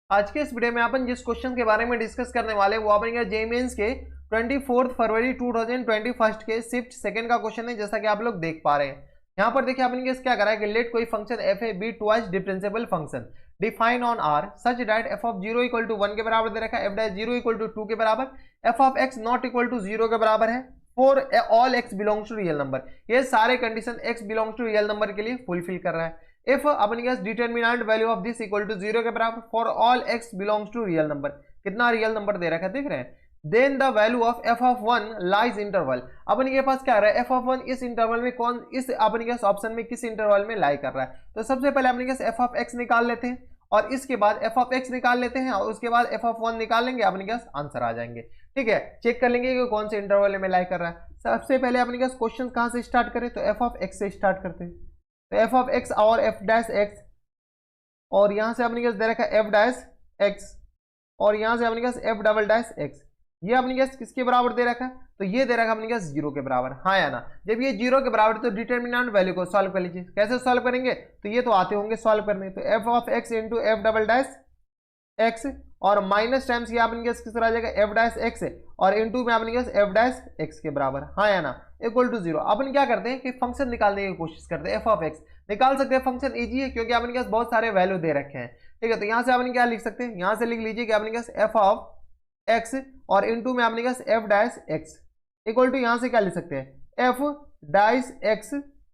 आज के इस वीडियो में अपन जिस क्वेश्चन के बारे में डिस्कस करने वाले हैं वो अपन जेईई मेंस के 24 फरवरी 2021 के शिफ्ट सेकंड का क्वेश्चन है, जैसा कि आप लोग देख पा रहे हैं। यहाँ पर देखिए अपन ने क्या करा है कि लेट कोई function F A B twice differentiable function define on R such that F of 0 equal to 1 के बराबर दे रखा है, एफ डैश 0 इक्वल टू 2 के बराबर, F of X not equal to 0 के बराबर है for all X belongs to real number. ये सारे condition X belongs to real number के लिए फुलफिल कर रहा है। इफ अपन के determinant value of this equal to 0 के बराबर for all X belongs to real number, कितना रियल नंबर दे रखा है देख रहे हैं। Then the value of F of 1 lies interval, अपन के पास क्या आ रहा है, एफ ऑफ 1 इस इंटरवल में कौन, इस अपन के ऑप्शन में किस इंटरवल में लाई कर रहा है। तो सबसे पहले अपन के एफ ऑफ एक्स निकाल लेते हैं और इसके बाद एफ ऑफ एक्स निकाल लेते हैं और उसके बाद एफ ऑफ 1 निकाल लेंगे, अपने पास आंसर आ जाएंगे। ठीक है, चेक कर लेंगे कि कौन से इंटरवल में लाई कर रहा है। सबसे पहले अपने पास क्वेश्चन कहां से स्टार्ट करें, तो एफ ऑफ एक्स से स्टार्ट करते हैं। तो एफ ऑफ एक्स और एफ डैश एक्स, और यहां से अपने पास दे रखा है एफ डैश एक्स, और यहां से अपने पास एफ डबल डैश एक्स। ये अपने पास किसके बराबर दे रखा है, तो ये दे रखा है अपने पास 0 के बराबर, हाँ या ना। जब ये 0 के बराबर तो डिटर्मिनेंट वैल्यू को सॉल्व कर लीजिए। कैसे सॉल्व करेंगे, तो ये तो आते होंगे सॉल्व करने। तो F of x into F double dash X और माइनस टाइम्स ये अपने पास किस तरह आ जाएगा एफ डैश एक्स और इंटू में अपने पास एफ डैश एक्स के बराबर, हाँ या ना, इक्वल टू 0। अपन क्या करते हैं कि फंक्शन निकालने की कोशिश करते हैं। एफ ऑफ एक्स निकाल सकते हैं, फंक्शन इजी है क्योंकि अपने पास बहुत सारे वैल्यू दे रखे हैं। ठीक है, तो यहाँ से अपन क्या लिख सकते हैं, यहाँ से लिख लीजिए कि अपने पास एफ ऑफ एक्स और इंटू में अपने पास F dash X equal to, यहाँ से क्या लिख सकते हैं एफ डैश एक्स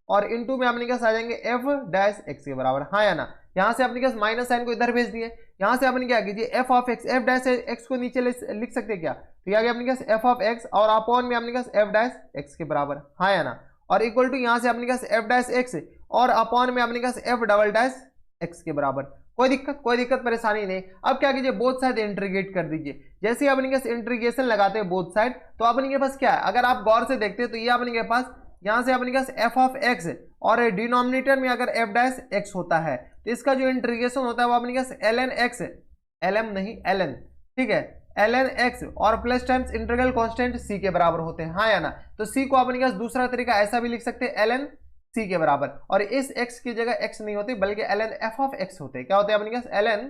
और इंटू में अपने पास आ जाएंगे एफ डैश एक्स के बराबर, हाँ या ना। यहाँ से अपने पास माइनस साइन को इधर भेज दिए, यहाँ से अपन क्या कीजिए F of x, F dash x को नीचे लिख सकते हैं क्या, तो यहाँ अपने पास एफ ऑफ एक्स और अपॉन में अपने पास एफ डैश एक्स के बराबर, हाँ या ना, और इक्वल टू यहाँ से अपने पास एफ डैश एक्स और अपॉन में अपने पास एफ डबल डैश एक्स के बराबर। कोई दिक्कत परेशानी नहीं। अब क्या कीजिए बोथ साइड इंटीग्रेट कर दीजिए। जैसे ही अपने पास इंटीग्रेशन लगाते हैं बोथ साइड, तो अपने के पास क्या है, अगर आप गौर से देखते हैं तो ये अपने के पास यहाँ से अपने पास एफ ऑफ एक्स और डिनोमिनेटर में अगर एफ डैश एक्स होता है तो इसका जो इंटीग्रेशन होता है वो अपने पास L N X, L M नहीं एल एन, ठीक है, एल एन एक्स और plus times integral constant C के बराबर होते हैं, हाँ या ना। तो सी को अपने पास दूसरा तरीका ऐसा भी लिख सकते हैं एल एन सी के बराबर, और इस x की जगह x नहीं होती बल्कि ln f ऑफ x होते हैं। क्या होते हैं अपने पास ln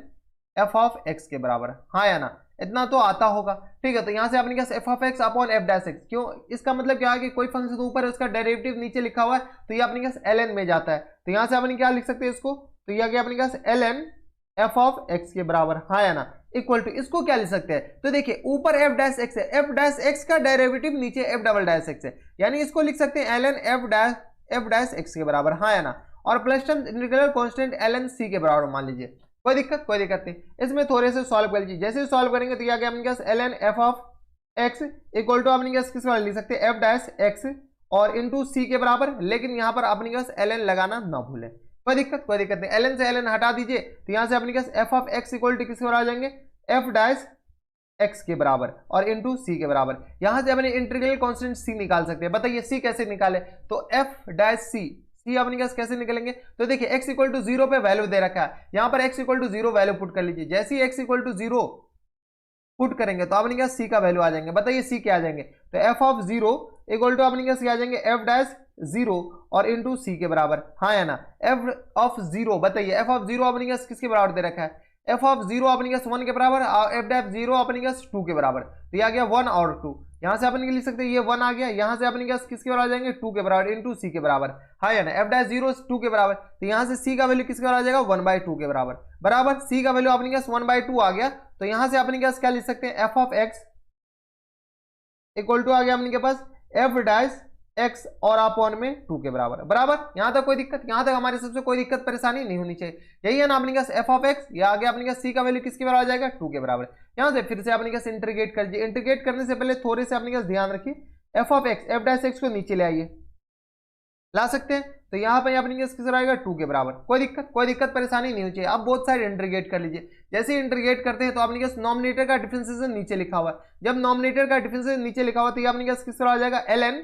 f ऑफ x के बराबर, हाँ या ना, इतना तो आता होगा। ठीक है, तो यहाँ से अपने पास f of x upon f dash x, क्यों, इसका मतलब क्या है कि कोई फंक्शन ऊपर है उसका डेरिवेटिव नीचे लिखा हुआ है तो ये अपने पास ln में जाता है। तो यहाँ से अपने क्या लिख सकते हैं इसको, तो ये आ गया अपने पास ln f ऑफ x के बराबर, हाँ या ना, इक्वल टू, इसको क्या लिख सकते हैं, तो देखिए ऊपर f डैश x है, f डैश x का डेरिवेटिव नीचे f डबल डैश x है, यानी इसको लिख सकते हैं ln f डैश एक्स के बराबर, हाँ या ना, और plus term integral constant ln c के बराबर मान लीजिए। कोई दिक्कत नहीं। इसमें थोड़े से सॉल्व कर लीजिए। जैसे सॉल्व करेंगे तो क्या गया अपने पास ln f of x equal to अपने पास किस वाला लिख सकते हैं f डैश x और इंटू c के बराबर, लेकिन यहाँ पर अपने पास ln लगाना ना भूलें। कोई दिक्कत नहीं। ln से ln हटा दीजिए तो यहाँ से अपने पास f of x equal to किस आ जाएंगे f डैश x के बराबर और इंटू सी के बराबर। यहां से अपने इंटीग्रल कांस्टेंट c निकाल सकते हैं। बताइए c कैसे निकाले, तो f डैश c अपने पास कैसे निकलेंगे, तो देखिए x इक्वल टू 0 पे वैल्यू दे रखा है, यहां पर x equal to 0 value put कर लीजिए। जैसे ही x इक्वल टू 0 पुट करेंगे तो अपने पास c का वैल्यू आ जाएंगे। बताइए c क्या आ जाएंगे, तो f ऑफ 0 इक्वल टू अपने पास क्या आ जाएंगे f डैश 0 और इंटू सी के बराबर, हाँ या ना। f ऑफ 0, बताइए f ऑफ 0 अपने पास किसके बराबर दे रखा है, f ऑफ 0 अपने पास 1 के बराबर और f डैश 0 अपने पास 2 के बराबर, तो ये आ गया 1 और 2। यहाँ से अपन लिख सकते हैं ये 1 आ गया, यहाँ से अपने पास किसके बराबर आ जाएंगे 2 के बराबर इंटू सी के बराबर, हाँ या ना। f डैश 0 2 के बराबर, तो यहाँ से c का वैल्यू किसके बराबर आ जाएगा 1/2 के बराबर c का वैल्यू अपने पास 1/2 आ गया। तो यहाँ से अपने पास क्या लिख सकते हैं f of x equal to आ गया अपने के पास f डैश x और अपॉन में 2 के बराबर। यहाँ तक कोई दिक्कत, यहाँ तक हमारे सबसे कोई दिक्कत परेशानी नहीं होनी चाहिए। यही है ना अपने पास f ऑफ x, या आगे अपने पास c का वैल्यू किसके बराबर आ जाएगा 2 के बराबर। यहाँ से फिर से अपने पास इंटीग्रेट कर लीजिए। इंटीग्रेट करने से पहले थोड़े से अपने पास ध्यान रखिए f of x, f dash x को नीचे ले आइए, ला सकते हैं, तो यहाँ पे अपने पास किसका आएगा 2 के बराबर। कोई दिक्कत परेशानी नहीं होनी चाहिए। आप बोथ साइड इंटीग्रेट कर लीजिए। जैसे ही इंटीग्रेट करते हैं तो अपने पास नॉमिनेटर का डिफरेंशिएशन नीचे लिखा हुआ है, जब नॉमिनेटर का डिफरेंशिएशन नीचे लिखा हुआ तो ये अपने पास किसका आ जाएगा ln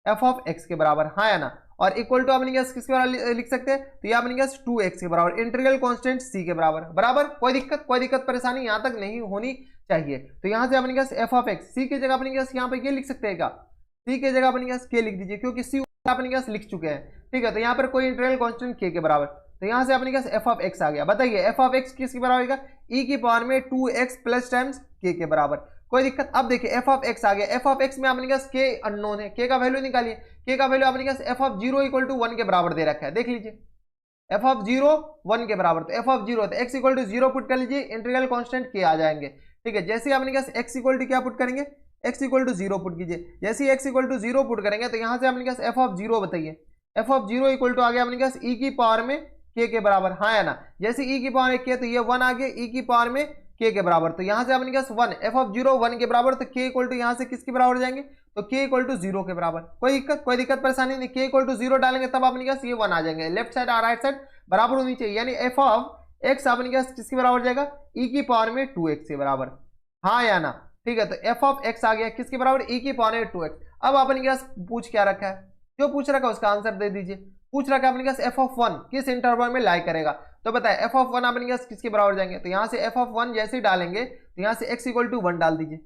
f ऑफ x के बराबर, हाँ या ना, और इक्वल टू अपने पास किसके बराबर लिख सकते हैं, तो ये अपने पास 2x के बराबर इंटीग्रल कांस्टेंट c के बराबर। कोई दिक्कत परेशानी यहाँ तक नहीं होनी चाहिए। तो यहाँ से अपने पास f ऑफ x, c की जगह अपने पास यहाँ पे ये लिख सकते हैं क्या, c की जगह अपने पास k लिख दीजिए क्योंकि c अपने पास लिख चुके हैं। ठीक है, तो यहाँ पर कोई इंटीग्रल कांस्टेंट k के बराबर, तो यहाँ से अपने पास एफ ऑफ एक्स आ गया। बताइए एफ ऑफ एक्स किसके बराबर होगा, ई की पावर में 2x प्लस टाइम्स के बराबर। कोई दिक्कत। अब देखिए एफ ऑफ एक्स आ गया, एफ ऑफ एक्स में अपने पास के अननोन है, के का वैल्यू निकालिए। के का वैल्यू अपने पास एफ ऑफ 0 इक्वल टू 1 के बराबर दे रखा है, देख लीजिए एफ ऑफ 0 1 के बराबर, तो एफ ऑफ 0 तो x इक्वल टू 0 पुट कर लीजिए, इंटीग्रल कांस्टेंट के आ जाएंगे। ठीक है, जैसे अपने पास x इक्वल टू क्या पुट करेंगे, x इक्वल टू 0 पुट कीजिए। जैसे ही x इक्वल टू 0 पुट करेंगे तो यहाँ से अपने पास एफ ऑफ 0 बताइए, एफ ऑफ 0 इक्वल टू आ गया अपने पास e की पावर में k के बराबर, हाँ या ना। जैसे e की पावर में k तो ये 1 आ गया e की पावर में k के बराबर, तो यहाँ से अपने पास 1 एफ ऑफ 0 1 के बराबर, तो k इक्वल टू यहाँ से किसके बराबर जाएंगे, तो k इक्वल टू 0 के बराबर। कोई दिक्कत परेशानी नहीं, k इक्वल टू 0 डालेंगे तब अपने पास ये 1 आ जाएंगे, लेफ्ट साइड और राइट साइड बराबर होनी चाहिए, यानी एफ ऑफ एक्स अपने पास किसके बराबर जाएगा, e की पावर में 2x के बराबर, हाँ या ना। ठीक है, तो एफ ऑफ एक्स आ गया किसके बराबर, e की पावर में 2x। अब अपने पास पूछ क्या रखा है, जो पूछ रखा है उसका आंसर दे दीजिए। पूछ रखा है अपने पास एफ ऑफ 1 किस इंटरवल में लाई करेगा, तो बताए एफ ऑफ 1 अपने पास किसके बराबर जाएंगे, तो यहाँ से एफ ऑफ 1 जैसे ही डालेंगे तो यहाँ से x इक्वल टू 1 डाल दीजिए,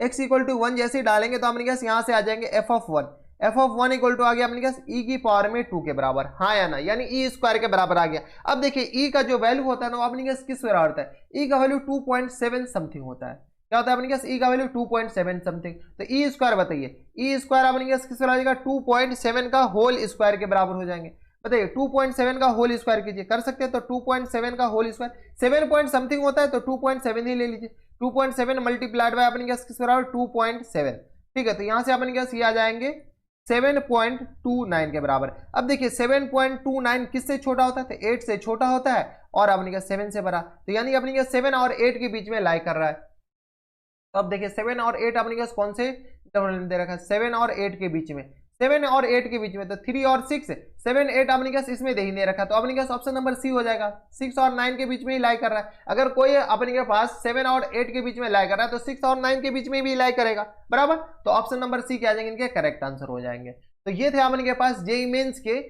x इक्वल टू 1 जैसे ही डालेंगे तो अपने पास यहाँ से आ जाएंगे F of 1, F of 1 equal to आ गया अपने पास e की पावर में 2 के बराबर, हाँ या ना, यानी e स्क्वायर के बराबर आ गया। अब देखिए e का जो वैल्यू होता है ना वो अपने पास किस बराबर होता है, e का वैल्यू 2.7 समथिंग होता है, क्या होता है अपने पास e का वैल्यू 2.7 समथिंग, तो e स्क्वायर बताइए, e स्क्वायर अपने पास किस बराबर आ जाएगा, 2.7 का होल स्क्वायर के बराबर हो जाएंगे। बताइए 2.7 का होल स्क्वायर कीजिए, कर सकते हैं, तो 2.7 का होल स्क्वायर 7 पॉइंट समथिंग होता है, तो 2.7 ही ले लीजिए, 2.7 मल्टीप्लाइड बाय अपने पास किस बराबर 2.7। ठीक है, तो यहाँ से अपने पास ये आ जाएंगे 7.29 के बराबर। अब देखिए 7.29 किससे छोटा होता है, तो 8 से छोटा होता है, और अपने पास 7 से बड़ा, तो यानी अपने पास 7 और 8 के बीच में लाई कर रहा है। तो अब देखिए 7 और 8 अपने पास कौन से इंटरवल में दे रखा है, 7 और 8 के बीच में, 7 और 8 के बीच में, तो 3 और 6, 7 8 अपने पास इसमें दे ही नहीं रखा, तो अपने पास ऑप्शन नंबर सी हो जाएगा, 6 और 9 के बीच में ही लाई कर रहा है। अगर कोई अपने के पास 7 और 8 के बीच में लाई कर रहा है तो 6 और 9 के बीच में भी लाई करेगा, बराबर, तो ऑप्शन नंबर सी क्या आ जाएंगे, इनके करेक्ट आंसर हो जाएंगे। तो ये थे अपने के पास जेईई मेंस के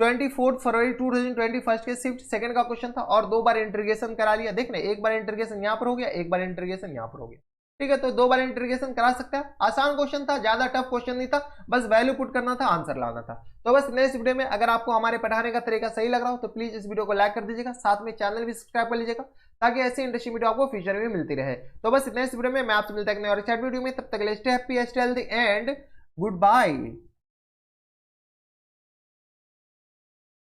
24 फरवरी 2021 के शिफ्ट सेकंड का क्वेश्चन था, और 2 बार इंटीग्रेशन करा लिया। देख रहे, एक बार इंटीग्रेशन यहाँ पर हो गया, एक बार इंटीग्रेशन यहाँ पर हो गया। ठीक है, तो 2 बार इंटीग्रेशन करा सकते हैं, आसान क्वेश्चन था, ज्यादा टफ क्वेश्चन नहीं था, बस वैल्यू पुट करना था, आंसर लाना था। तो बस नेक्स्ट वीडियो में अगर आपको हमारे पढ़ाने का तरीका सही लग रहा हो तो प्लीज इस वीडियो को लाइक कर दीजिएगा, साथ में चैनल भी सब्सक्राइब कर लीजिएगा, ताकि ऐसी इंटरेस्टिंग वीडियो आपको फ्यूचर में मिलती रहे। तो बस नेक्स्ट वीडियो में मैं आपसे मिलता है और वीडियो में, तब तक के लिए stay happy, stay healthy and good bye.